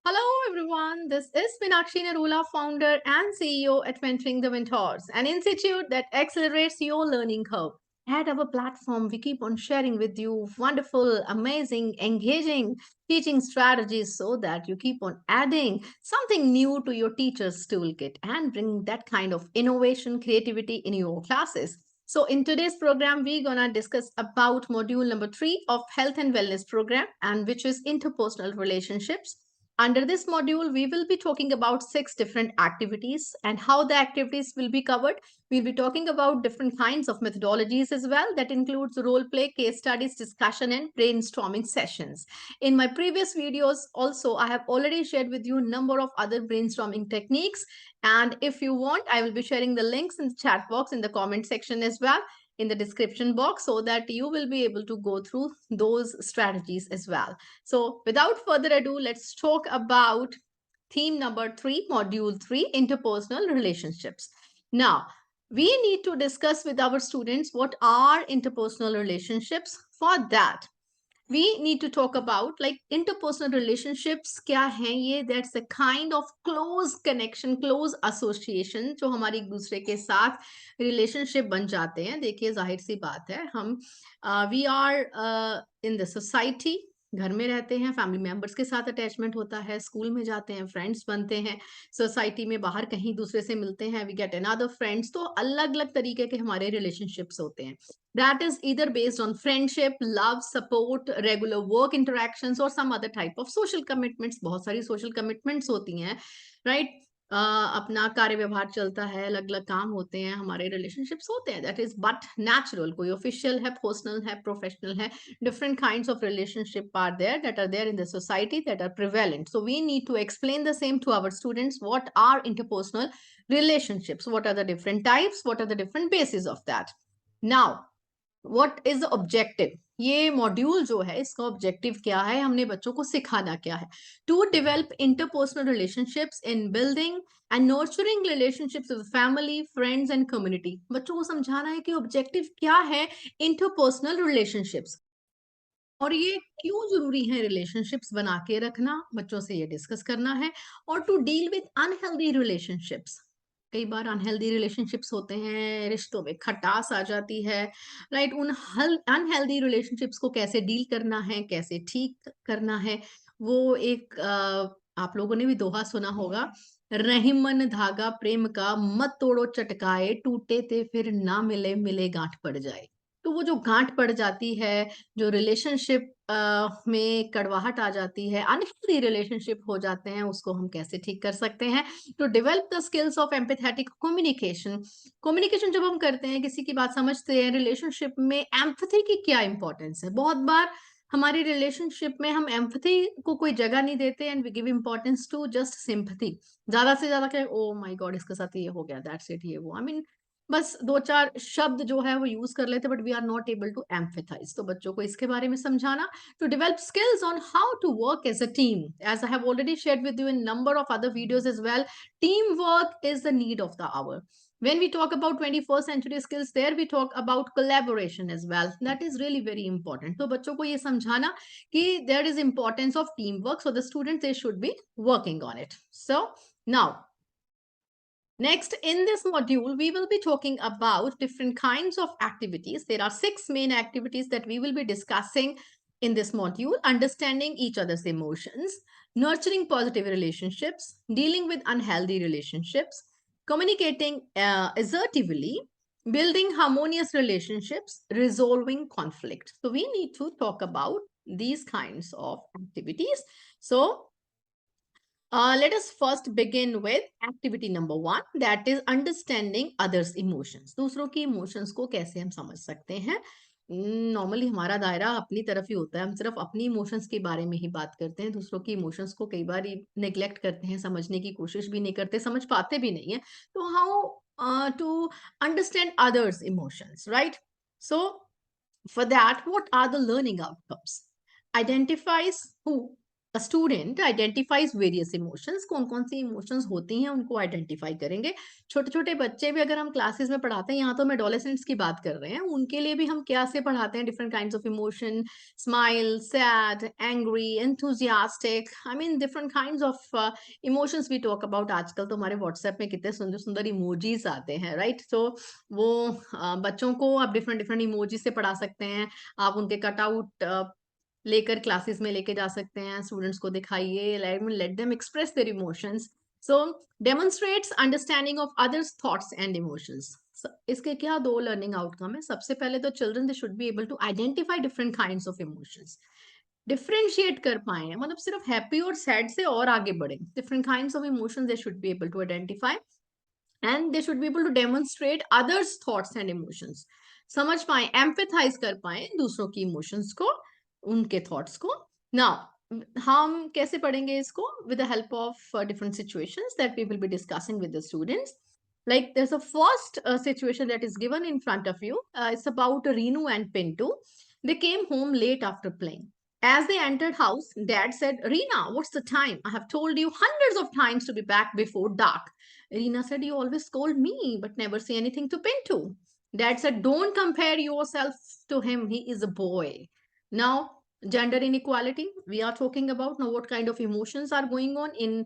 Hello everyone, this is Meenakshi Narula, founder and CEO at Mentoring the Mentors, an institute that accelerates your learning curve. At our platform, we keep on sharing with you wonderful, amazing, engaging teaching strategies so that you keep on adding something new to your teacher's toolkit and bring that kind of innovation, creativity in your classes. So in today's program, we're gonna discuss about module number 3 of Health and Wellness program, and which is interpersonal relationships. Under this module, we will be talking about 6 different activities and how the activities will be covered. We'll be talking about different kinds of methodologies as well. That includes role play, case studies, discussion, and brainstorming sessions. In my previous videos, also, I have already shared with you a number of other brainstorming techniques. And if you want, I will be sharing the links in the chat box in the comment section as well, in the description box, so that you will be able to go through those strategies as well. So without further ado, let's talk about theme number 3, module 3, interpersonal relationships. Now, we need to discuss with our students what are interpersonal relationships. For that, we need to talk about like interpersonal relationships क्या हैं ये. That's a kind of close connection, close association जो हमारी एक दूसरे के साथ relationship बन जाते हैं. देखिए जाहिर सी बात है, हम we are in the society, घर में रहते हैं, फैमिली मेंबर्स के साथ अटैचमेंट होता है, स्कूल में जाते हैं, फ्रेंड्स बनते हैं, सोसाइटी में बाहर कहीं दूसरे से मिलते हैं, वी गेट अनदर फ्रेंड्स. तो अलग अलग तरीके के हमारे रिलेशनशिप्स होते हैं. That is either based on friendship, love, support, regular work interactions or some other type of social commitments. बहुत सारी social commitments होती हैं, right? अपना कार्य व्यवहार चलता है, अलग अलग काम होते हैं, हमारे relationships होते हैं. That is but natural. कोई official है, personal है, professional है. Different kinds of relationship are there that are there in the society that are prevalent. So we need to explain the same to our students. What are interpersonal relationships? What are the different types? What are the different bases of that? Now, what is the objective. ये module जो है इसका objective क्या है, हमने बच्चों को सिखाना क्या है. To develop interpersonal relationships in building and nurturing relationships with family, friends and community. बच्चों को समझाना है कि ऑब्जेक्टिव क्या है इंटरपर्सनल रिलेशनशिप्स और ये क्यों जरूरी है रिलेशनशिप्स बना के रखना. बच्चों से ये डिस्कस करना है. और to deal with unhealthy relationships. कई बार अनहेल्दी रिलेशनशिप्स होते हैं, रिश्तों में खटास आ जाती है, राइट. उन अनहेल्दी रिलेशनशिप्स को कैसे डील करना है, कैसे ठीक करना है. वो एक आप लोगों ने भी दोहा सुना होगा, रहीमन धागा प्रेम का मत तोड़ो चटकाए, टूटे ते फिर ना मिले मिले गांठ पड़ जाए. तो वो जो गांठ पड़ जाती है, जो रिलेशनशिप में कड़वाहट आ जाती है, अनहेल्दी रिलेशनशिप हो जाते हैं, उसको हम कैसे ठीक कर सकते हैं. To develop the skills of empathetic communication. Communication जब हम करते हैं, किसी की बात समझते हैं, रिलेशनशिप में एम्पैथी की क्या इंपॉर्टेंस है. बहुत बार हमारी रिलेशनशिप में हम एम्पैथी को कोई जगह नहीं देते and we give importance to just sympathy. ज्यादा से ज्यादा क्या, ओ माय गॉड इसके साथ ये हो गया, दैट्स इट, ये वो, आई मीन बस 2-4 शब्द जो है वो यूज कर लेते, but we are not able to empathise. तो बच्चों को इसके बारे में समझाना. To develop skills on how to work as a team. As I have already shared with you in number of other videos as well, team work is the need of the hour. When we talk about 21st century skills, there we talk about collaboration as well. That is really very important. तो बच्चों को ये समझाना कि there is importance of teamwork, so the students they should be working on it. So now, next, in this module, we will be talking about different kinds of activities. There are 6 main activities that we will be discussing in this module: understanding each other's emotions, nurturing positive relationships, dealing with unhealthy relationships, communicating assertively, building harmonious relationships, resolving conflict. So we need to talk about these kinds of activities. So let us first begin with activity number 1, that is understanding others' emotions. दूसरों की emotions को कैसे हम समझ सकते हैं. Normally हमारा दायरा अपनी तरफ ही होता है, हम सिर्फ अपनी इमोशंस के बारे में ही बात करते हैं, दूसरों की इमोशंस को कई बार नेग्लेक्ट करते हैं, समझने की कोशिश भी नहीं करते, समझ पाते भी नहीं है. तो how to understand others emotions, right. So for that, what are the learning outcomes? Identifies who A student identifies various emotions. कौन कौन सी इमोशंस होती हैं उनको आइडेंटिफाई करेंगे. छोटे छोटे बच्चे भी अगर हम क्लासेस में पढ़ाते हैं, यहाँ तो हम एडोलेसेंट्स की बात कर रहे हैं, उनके लिए भी हम क्या से पढ़ाते हैं different kinds of emotion. Smile, sad, angry, enthusiastic, I mean different kinds of emotions we talk about. आजकल तो हमारे व्हाट्सएप में कितने सुंदर सुंदर इमोजीज आते हैं, राइट. सो वो बच्चों को आप डिफरेंट डिफरेंट इमोजी से पढ़ा सकते हैं. आप उनके कटआउट लेकर क्लासेस में लेके जा सकते हैं. स्टूडेंट्स को दिखाइए, let them express their emotions. So demonstrates understanding of others thoughts and emotions. इसके क्या दो लर्निंग आउटकम है. सबसे पहले तो children they should be able to identify different kinds of emotions. Differentiate कर पाए, मतलब सिर्फ हैप्पी और सैड से और आगे बढ़े. Different kinds of emotions they should be able to identify and they should be able to demonstrate others thoughts and emotions. समझ पाए, एम्पैथाइज कर पाए दूसरों की इमोशंस को, उनके थॉट्स को. नाउ हम कैसे पढ़ेंगे इसको? With the help of different situations that we will be discussing with the students. Like there's a first situation that is given in front of you. It's about Renu and Pintu. They came home late after playing. As they entered house, Dad said, "Reena, what's the time? I have told you hundreds of times to be back before dark." Reena said, "You always scold me, but never say anything to Pintu." Dad said, "Don't compare yourself to him. He is a boy." Now, gender inequality, we are talking about now what kind of emotions are going on in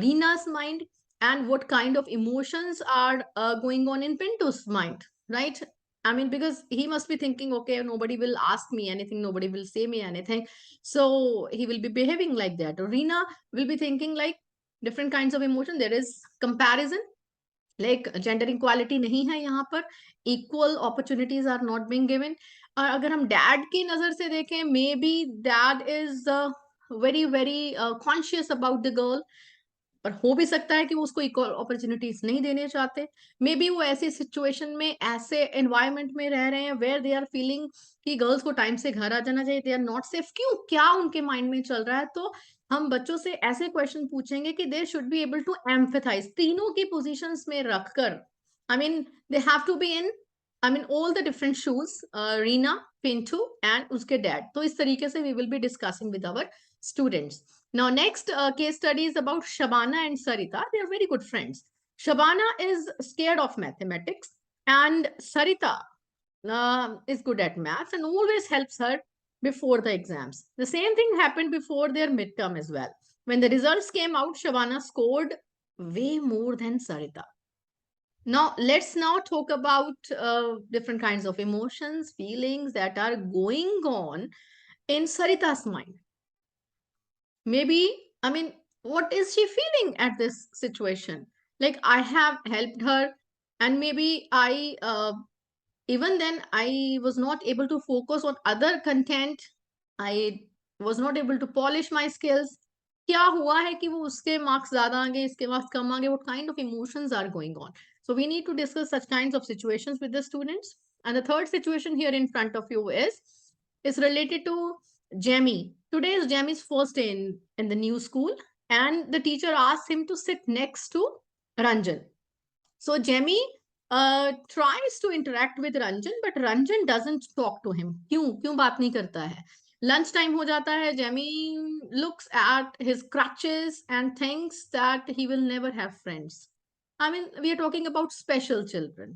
Reena's mind and what kind of emotions are going on in Pintu's mind, right? I mean, because he must be thinking, okay, nobody will ask me anything, nobody will say me anything. So he will be behaving like that. Reena will be thinking like different kinds of emotion. There is comparison, like gender equality नहीं है यहाँ पर, equal opportunities are not being given. और अगर हम dad की नजर से देखें, may be dad is very very conscious about the girl, पर हो भी सकता है कि वो उसको इक्वल अपॉर्चुनिटीज नहीं देने चाहते. मे बी वो ऐसी सिचुएशन में, ऐसे एनवायरमेंट में रह रहे हैं वेयर दे आर फीलिंग कि गर्ल्स को टाइम से घर आ जाना चाहिए, दे आर नॉट सेफ. क्यों, क्या उनके माइंड में चल रहा है? तो हम बच्चों से ऐसे क्वेश्चन पूछेंगे कि they should be able to empathise, तीनों की पोजिशन में रखकर. I mean they have to be in, I mean all the different shoes, Reena, Pintu and उसके डैड. तो इस तरीके से we will be discussing with our students. Now, next case study is about Shabana and Sarita. They are very good friends. Shabana is scared of mathematics, and Sarita is good at maths and always helps her before the exams. The same thing happened before their midterm as well. When the results came out, Shabana scored way more than Sarita. Now, let's now talk about different kinds of emotions, feelings that are going on in Sarita's mind. Maybe, I mean, what is she feeling at this situation? Like, I have helped her, and maybe even then I was not able to focus on other content. I was not able to polish my skills. क्या हुआ है कि वो उसके marks ज्यादा आ गए, इसके marks कम आ गए? What kind of emotions are going on? So we need to discuss such kinds of situations with the students. And the third situation here in front of you is related to Jamie. Today is Jamie's first day in the new school, and the teacher asked him to sit next to Ranjan. So Jamie tries to interact with Ranjan, but Ranjan doesn't talk to him. क्यों बात नहीं करता है? Lunch time हो जाता है. Jamie looks at his crutches and thinks that he will never have friends. I mean, we are talking about special children,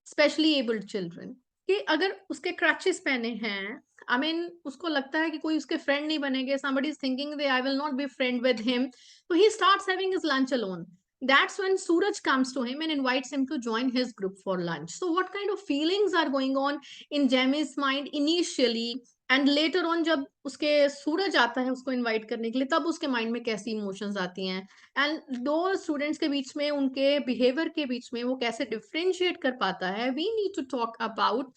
specially abled children, कि अगर उसके क्रैचेस पहने हैं, आई मीन उसको लगता है कि कोई उसके फ्रेंड नहीं बनेंगे, somebody is thinking that I will not be friend with him, so he starts having his lunch alone. That's when Suraj comes to him and invites him to join his group for lunch. So what kind of feelings are going on in Jamie's mind initially, and later on जब उसके सूरज आता है उसको invite करने के लिए, तब उसके माइंड में कैसी इमोशंस आती हैं, एंड दो स्टूडेंट्स के बीच में, उनके बिहेवियर के बीच में वो कैसे डिफरेंशिएट कर पाता है. We need to talk about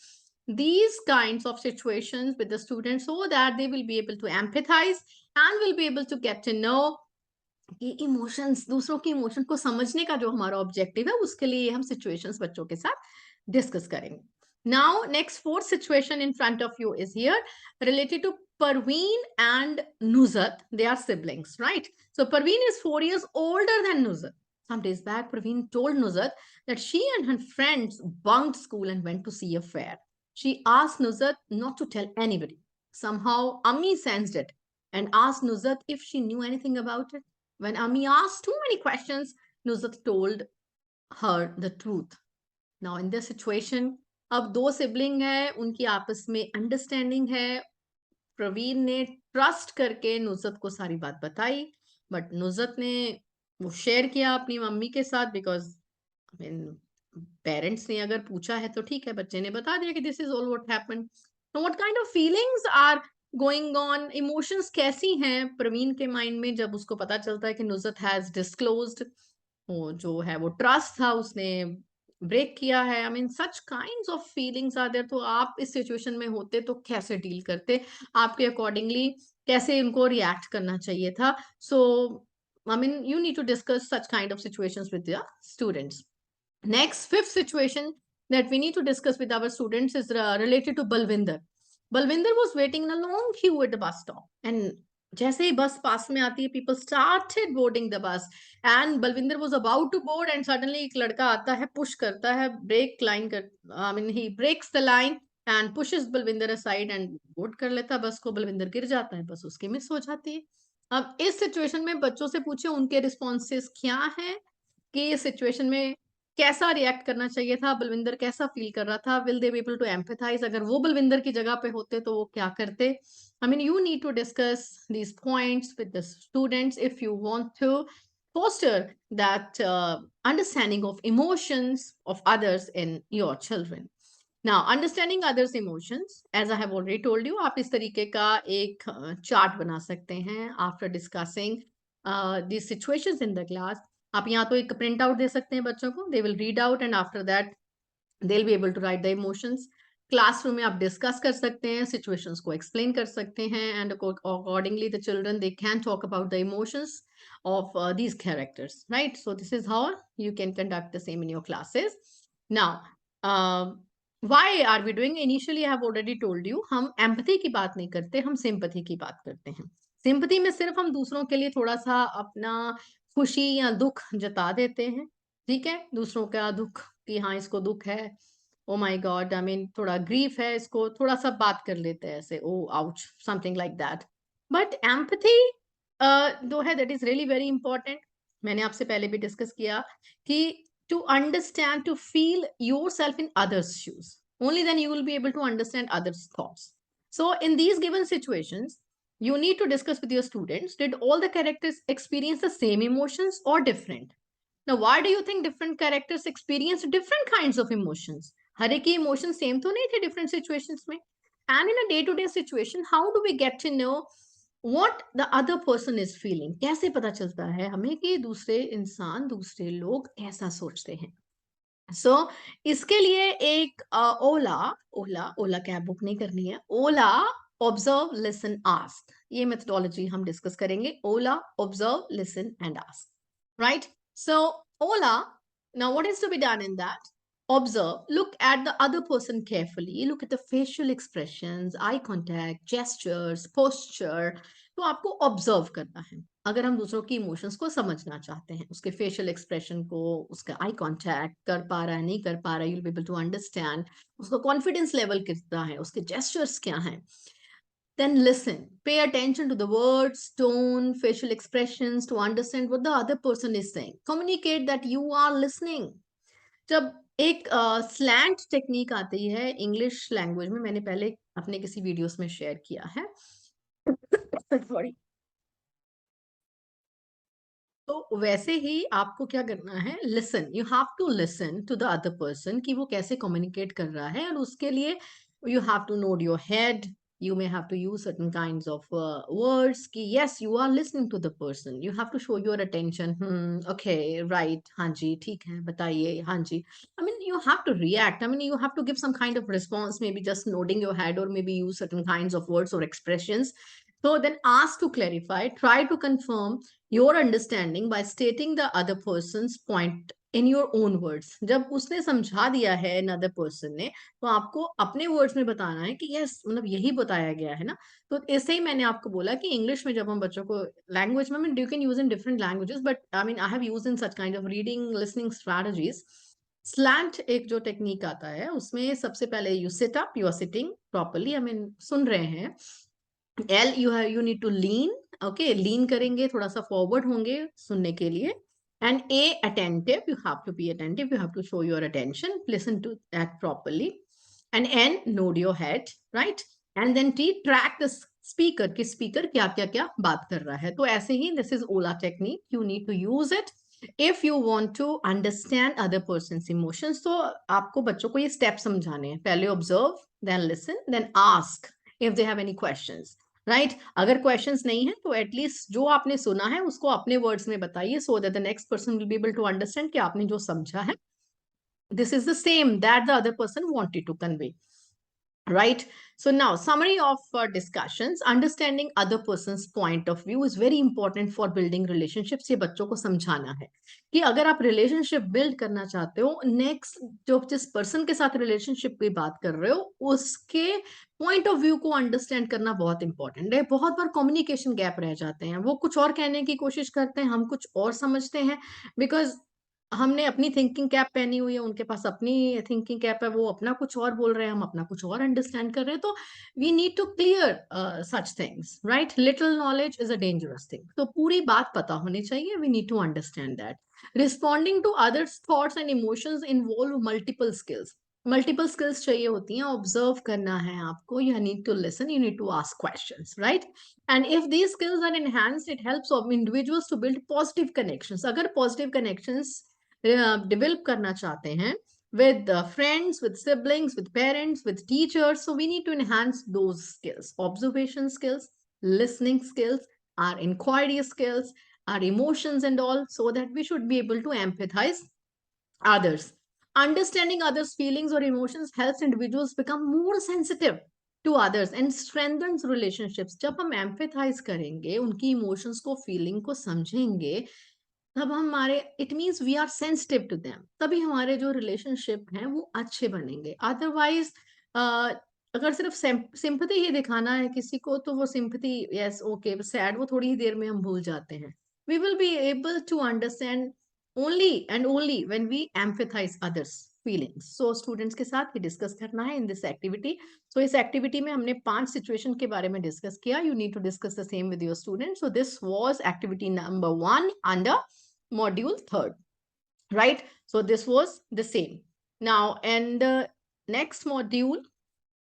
these kinds of situations with the students so that they will be able to empathize and will be able to get to know कि इमोशंस, दूसरों के इमोशन को समझने का जो हमारा ऑब्जेक्टिव है, उसके लिए हम सिचुएशंस बच्चों के साथ डिस्कस करेंगे. Now next fourth situation in front of you is here related to Parveen and Nuzat. They are siblings, right? So Parveen is 4 years older than Nuzat. Some days back, Parveen told Nuzat that she and her friends bunked school and went to see a fair. She asked Nuzat not to tell anybody. Somehow, Ammi sensed it. and asked Nuzat if she knew anything about it. When Ami asked too many questions, Nuzat told her the truth. Now in this situation, अब दो sibling है, उनकी आपस में understanding है. प्रवीण ने trust करके नुसरत को सारी बात बताई, बट नुसरत ने वो शेयर किया अपनी मम्मी के साथ, बिकॉज आई मीन पेरेंट्स ने अगर पूछा है तो ठीक है, बच्चे ने बता दिया कि this is all what happened. तो what kind of feelings are going on, emotions कैसी हैं प्रवीण के माइंड में जब उसको पता चलता है कि नुसरत हैज डिस्क्लोज्ड, वो जो है वो ट्रस्ट था उसने ब्रेक किया है. I mean such kinds of feelings are there. तो आप इस सिचुएशन में होते तो कैसे डील करते, आपके अकॉर्डिंगली कैसे उनको रिएक्ट करना चाहिए था. So I mean you need to discuss such kind of situations with your students. Next, fifth situation that we need to discuss with our students is related to Balvinder. Balvinder was waiting in a long queue at the bus stop, and जैसे ही बस पास में आती है, people started boarding the bus, and Balvinder was about to board, and suddenly एक लड़का आता है, push करता है, break line कर, I mean he breaks the line and pushes Balvinder aside and board कर लेता है बस को. Balvinder गिर जाता है, बस उसकी मिस हो जाती है. अब इस सिचुएशन में बच्चों से पूछे उनके रिस्पॉन्सेस क्या हैं, कि इस सिचुएशन में कैसा रिएक्ट करना चाहिए था, बलविंदर कैसा फील कर रहा था, will they be able to empathise, अगर वो बलविंदर की जगह पे होते तो वो क्या करते. I mean you need to discuss these points with the students if you want to foster that understanding of emotions of others in your children. Now understanding others emotions, as I have already told you, आप इस तरीके का एक chart बना सकते हैं after discussing these situations in the class. आप यहाँ तो एक प्रिंट आउट दे सकते हैं बच्चों को, they will read out and after that they will be able to write the emotions. Classroom में आप डिस्कस कर सकते हैं, सिचुएशंस को एक्सप्लेन कर सकते हैं, and accordingly the children they can talk about the emotions of these characters, right? So this is how you can conduct the same in your classes. Now, why are we doing? Initially, I have already told you, हम empathy की बात नहीं करते, हम sympathy की बात करते हैं. Sympathy में सिर्फ हम दूसरों के लिए थोड़ा सा अपना खुशी या दुख जता देते हैं, ठीक है, दूसरों का दुख कि हाँ इसको दुख है, oh my God, I mean थोड़ा ग्रीफ है, इसको थोड़ा सा बात कर लेते हैं ऐसे, oh ouch, something like that. But empathy जो है that is really very important. मैंने आपसे पहले भी डिस्कस किया कि to understand, to feel yourself in others shoes, only then you will be able to understand others thoughts. So in these given situations, you need to discuss with your students, did all the characters experience the same emotions or different? Now why do you think different characters experience different kinds of emotions? हर एक की emotion same तो नहीं थे different situations में. And in a day to day situation, how do we get to know what the other person is feeling? कैसे पता चलता है हमें कि दूसरे इंसान, दूसरे लोग कैसा सोचते हैं? सो इसके लिए एक ओला ओला ओला कैब बुक नहीं करनी है, ओला ऑब्जर्व लिसन आस्क, ये मेथडोलॉजी हम डिस्कस करेंगे. OLA observe listen and ask, right? So OLA, now what is to be done in that? Observe, look at the other person carefully, look at the facial expressions, eye contact, gestures, posture. तो आपको observe करना है अगर हम दूसरों की emotions को समझना चाहते हैं, उसके फेशियल एक्सप्रेशन को, उसका आई कांटेक्ट कर पा रहा है नहीं कर पा रहा है, you will be able to understand उसका कॉन्फिडेंस लेवल कितना है, उसके जेस्चर्स क्या हैं. Then listen, pay attention to the words, tone, facial expressions to understand what the other person is saying. Communicate that you are listening. जब एक slant technique आती है इंग्लिश लैंग्वेज में, मैंने पहले अपने किसी वीडियोस में शेयर किया है. सॉरी. तो वैसे ही आपको क्या करना है, listen, you have to listen to the other person कि वो कैसे कम्युनिकेट कर रहा है, और उसके लिए you have to nod your head, you may have to use certain kinds of words ki yes you are listening to the person, you have to show your attention, okay, right, हाँ जी ठीक है बताइए, हाँ जी. I mean you have to react, I mean you have to give some kind of response, maybe just nodding your head or maybe use certain kinds of words or expressions. So then ask to clarify, try to confirm your understanding by stating the other person's point in your own words. जब उसने समझा दिया है another person ने, तो आपको अपने words में बताना है कि यस मतलब यही बताया गया है ना. तो ऐसे ही मैंने आपको बोला कि इंग्लिश में जब हम बच्चों को लैंग्वेज में, you can use in different languages, but I mean I have use in such kind of reading listening strategies. Slant एक जो टेक्निक आता है उसमें सबसे पहले you sit up, you are sitting properly, I mean सुन रहे हैं, L, you need to lean. Okay, lean करेंगे, थोड़ा सा forward होंगे सुनने के लिए. And A, attentive. You have to be attentive. You have to show your attention. Listen to that properly. And N, nod your head, right? And then T, track the speaker कि speaker क्या क्या क्या बात कर रहा है. तो ऐसे ही this is Ola technique. You need to use it if you want to understand other person's emotions. तो आपको बच्चों को ये स्टेप समझाने हैं. पहले observe, then listen, then ask if they have any questions. Right अगर क्वेश्चंस नहीं है तो एटलीस्ट जो आपने सुना है उसको अपने वर्ड्स में बताइए so that the next person will be able to understand कि आपने जो समझा है this is the same that the other person wanted to convey, right? So now summary of discussions. Understanding other person's point of view is very important for building relationships. ये बच्चों को समझाना है कि अगर आप रिलेशनशिप बिल्ड करना चाहते हो, नेक्स्ट जो जिस पर्सन के साथ रिलेशनशिप की बात कर रहे हो उसके पॉइंट ऑफ व्यू को अंडरस्टैंड करना बहुत इंपॉर्टेंट है. बहुत बार कम्युनिकेशन गैप रह जाते हैं, वो कुछ और कहने की कोशिश करते हैं, हम कुछ और समझते हैं, बिकॉज हमने अपनी थिंकिंग कैप पहनी हुई है, उनके पास अपनी थिंकिंग कैप है, वो अपना कुछ और बोल रहे हैं, हम अपना कुछ और अंडरस्टैंड कर रहे हैं. तो we need to clear such things, right? Little knowledge is a dangerous thing. तो पूरी बात पता होनी चाहिए. We need to understand that. Responding to others thoughts and emotions involve multiple skills. Multiple skills चाहिए होती हैं. ऑब्जर्व करना है आपको. You need to listen, you need to ask questions, right? And if these skills are enhanced, it helps of individuals to build positive connections. अगर positive connections develop करना चाहते हैं with friends, with siblings, with parents, with teachers, so we need to enhance those skills: observation skills, listening skills, our inquiry skills, our emotions and all, so that we should be able to empathize others. Understanding others' feelings or emotions helps individuals become more sensitive to others and strengthens relationships. जब हम empathize करेंगे, उनकी emotions को, feeling को समझेंगे, तब हमारे it means we are sensitive to them, तभी हमारे जो रिलेशनशिप हैं वो अच्छे बनेंगे. अदरवाइज अगर सिर्फ सिंपथी ही दिखाना है किसी को तो वो सिंपथी, यस ओके सैड, वो थोड़ी ही देर में हम भूल जाते हैं. We will be able to understand only and only when we empathise others feelings. So students के साथ ये डिस्कस करना है इन दिस एक्टिविटी. सो इस एक्टिविटी में हमने 5 सिचुएशन के बारे में डिस्कस किया. You need to discuss the same with your students. So this was activity number 1 under module 3rd, right? So this was the same. Now and the next module,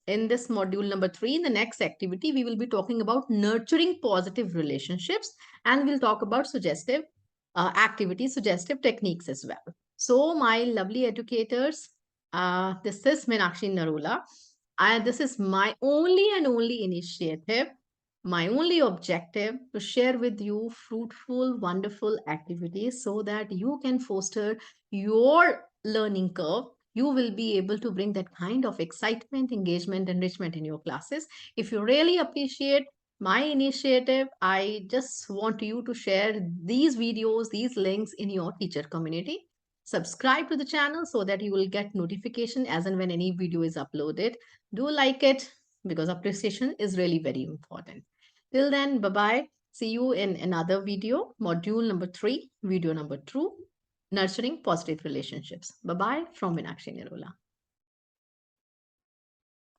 in this module number 3, in the next activity, we will be talking about nurturing positive relationships, and we'll talk about suggestive activities, suggestive techniques as well. So my lovely educators, this is Meenakshi Narula. This is my only and only initiative, my only objective to share with you fruitful, wonderful activities so that you can foster your learning curve. You will be able to bring that kind of excitement, engagement, enrichment in your classes. If you really appreciate my initiative, I just want you to share these videos, these links in your teacher community. Subscribe to the channel so that you will get notification as and when any video is uploaded. Do like it because appreciation is really very important. Till then, bye-bye. See you in another video, module number 3, video number 2, nurturing positive relationships. Bye-bye from Meenakshi Nirula.